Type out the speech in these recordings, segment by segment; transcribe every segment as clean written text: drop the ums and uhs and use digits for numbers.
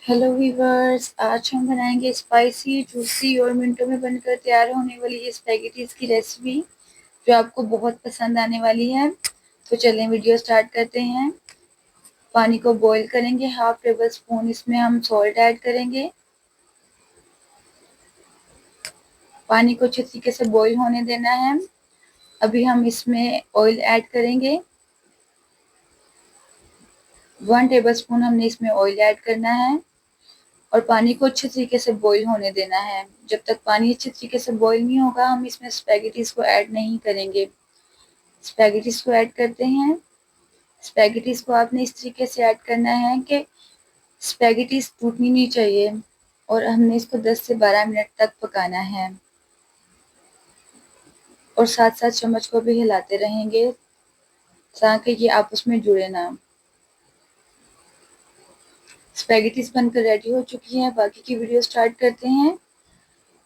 Hello viewers, आज हम बनाएंगे स्पाइसी जूसी और मिनटों में बनकर तैयार होने वाली ये स्पैगेटीज की रेसिपी जो आपको बहुत पसंद आने वाली है। तो चलें वीडियो स्टार्ट करते हैं। पानी को बॉईल करेंगे। हाफ टेबल स्पून इसमें हम सॉल्ट ऐड करेंगे। पानी को अच्छे तरीके से बॉईल होने देना है। अभी हम इसमें ऑयल ऐड करेंगे। 1 टेबल स्पून हमने इसमें ऑयल ऐड करना है और पानी को अच्छे तरीके से बॉईल होने देना है। जब तक पानी अच्छे तरीके से बॉईल नहीं होगा हम इसमें स्पैगेटीज को ऐड नहीं करेंगे। स्पैगेटीज को ऐड करते हैं। स्पैगेटीज को आपने इस तरीके से ऐड करना है कि स्पैगेटीज टूटनी नहीं चाहिए और हमने इसको 10 से 12 मिनट तक पकाना है और साथ साथ चम्मच को भी हिलाते रहेंगे ताकि ये आपस में जुड़े ना। स्पैगेटीज बनकर रेडी हो चुकी है। बाकी की वीडियो स्टार्ट करते हैं।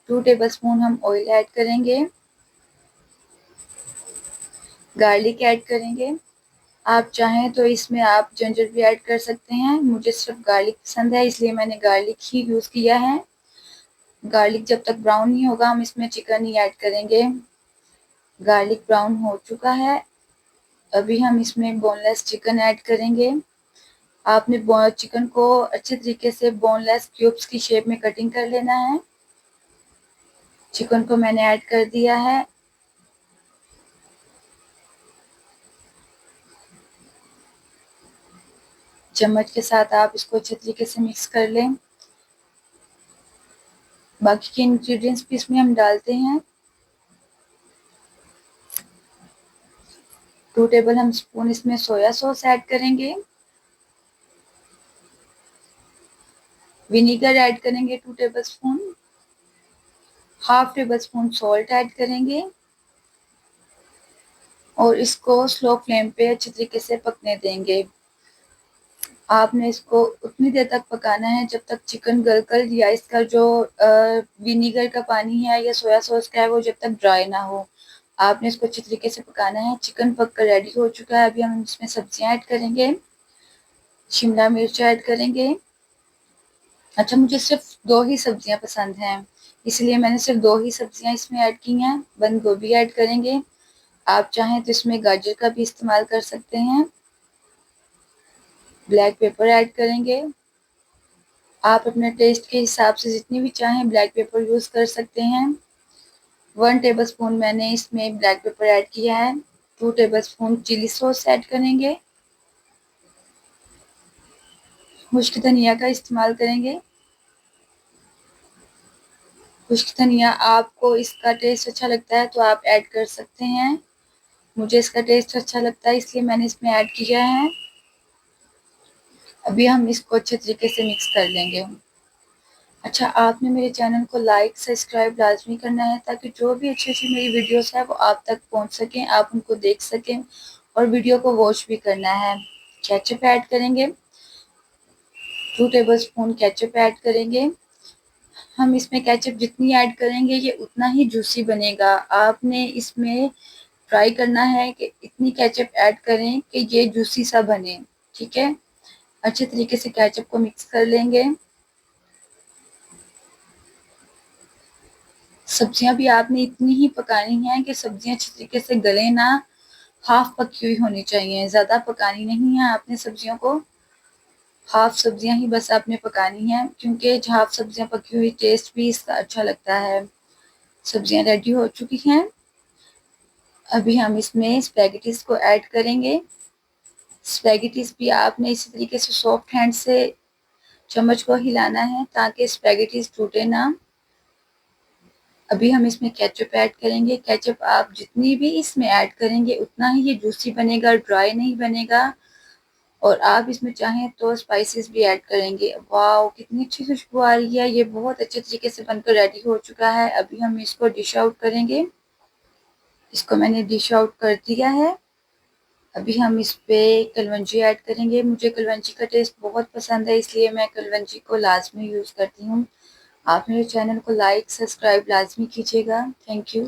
2 टेबल स्पून हम ऑयल ऐड करेंगे। गार्लिक ऐड करेंगे। आप चाहें तो इसमें आप जिंजर भी ऐड कर सकते हैं। मुझे सिर्फ गार्लिक पसंद है इसलिए मैंने गार्लिक ही यूज़ किया है। गार्लिक जब तक ब्राउन नहीं होगा हम इसमें चिकन ही ऐड करेंगे। गार्लिक ब्राउन हो चुका है। अभी हम इसमें बोनलेस चिकन ऐड करेंगे। आपने चिकन को अच्छे तरीके से बोनलेस क्यूब्स की शेप में कटिंग कर लेना है। चिकन को मैंने ऐड कर दिया है। चम्मच के साथ आप इसको अच्छे तरीके से मिक्स कर लें। बाकी के इंग्रेडिएंट्स भी इसमें हम डालते हैं। 2 टेबल हम स्पून इसमें सोया सॉस ऐड करेंगे। विनीगर ऐड करेंगे 2 table spoon. Half table spoon salt add करेंगे और इसको स्लो फ्लेम पे अच्छे तरीके से पकने देंगे। आपने इसको उतनी देर तक पकाना है जब तक चिकन गलकर या इसका जो विनीगर का पानी है या सोया सॉस का है वो जब तक ड्राई ना हो। आपने इसको अच्छे तरीके से पकाना है। चिकन पक कर रेडी हो चुका है। अभी हम इसमें सब्जियां ऐड करेंगे। शिमला मिर्च ऐड करेंगे। अच्छा, मुझे सिर्फ 2 ही सब्जियां पसंद हैं इसलिए मैंने सिर्फ 2 ही सब्जियां इसमें ऐड की हैं। बंद गोभी ऐड करेंगे। आप चाहें तो इसमें गाजर का भी इस्तेमाल कर सकते हैं। ब्लैक पेपर ऐड करेंगे। आप अपने टेस्ट के हिसाब से जितनी भी चाहें ब्लैक पेपर यूज़ कर सकते हैं। 1 टेबल स्पून मैंने इसमें ब्लैक पेपर ऐड किया है। 2 tablespoon chilli sauce add करेंगे। खुश्क धनिया का इस्तेमाल करेंगे। खुश्क धनिया आपको इसका टेस्ट अच्छा लगता है तो आप ऐड कर सकते हैं। मुझे इसका टेस्ट अच्छा लगता है इसलिए मैंने इसमें ऐड किया है। अभी हम इसको अच्छे तरीके से मिक्स कर लेंगे। अच्छा, आपने मेरे चैनल को लाइक सब्सक्राइब लाजमी करना है ताकि जो भी अच्छी अच्छी मेरी वीडियोस है वो आप तक पहुंच सकें, आप उनको देख सकें और वीडियो को वॉच भी करना है। केचप ऐड करेंगे। 2 टेबल स्पून केचप ऐड करेंगे। हम इसमें केचप जितनी ऐड करेंगे ये उतना ही जूसी बनेगा। आपने इसमें ट्राई करना है कि इतनी केचप ऐड करें कि ये जूसी सा बने। ठीक है, अच्छे तरीके से केचप को मिक्स कर लेंगे। सब्जियां भी आपने इतनी ही पकानी है कि सब्जियां अच्छे तरीके से गले ना। हाफ पकी हुई होनी चाहिए, ज़्यादा पकानी नहीं है आपने सब्जियों को। हाफ सब्जियां ही बस आपने पकानी है क्योंकि हाफ सब्जियां पकी हुई टेस्ट भी इसका अच्छा लगता है। सब्जियां रेडी हो चुकी हैं। अभी हम इसमें स्पैगेटीज को ऐड करेंगे। स्पैगेटीज भी आपने इसी तरीके से सॉफ्ट हैंड से चम्मच को हिलाना है ताकि स्पैगेटीज टूटे ना। अभी हम इसमें केचप ऐड करेंगे। केचप आप जितनी भी इसमें ऐड करेंगे उतना ही ये जूसी बनेगा, ड्राई नहीं बनेगा। और आप इसमें चाहें तो स्पाइसेस भी ऐड करेंगे। वाह, कितनी अच्छी खुशबू आ रही है। ये बहुत अच्छे तरीके से बनकर रेडी हो चुका है। अभी हम इसको डिश आउट करेंगे। इसको मैंने डिश आउट कर दिया है। अभी हम इस पे कलवंजी ऐड करेंगे। मुझे कलवंजी का टेस्ट बहुत पसंद है इसलिए मैं कलवंजी को लाजमी यूज़ करती हूँ। आप मेरे चैनल को लाइक सब्सक्राइब लाजमी कीजिएगा। Thank you.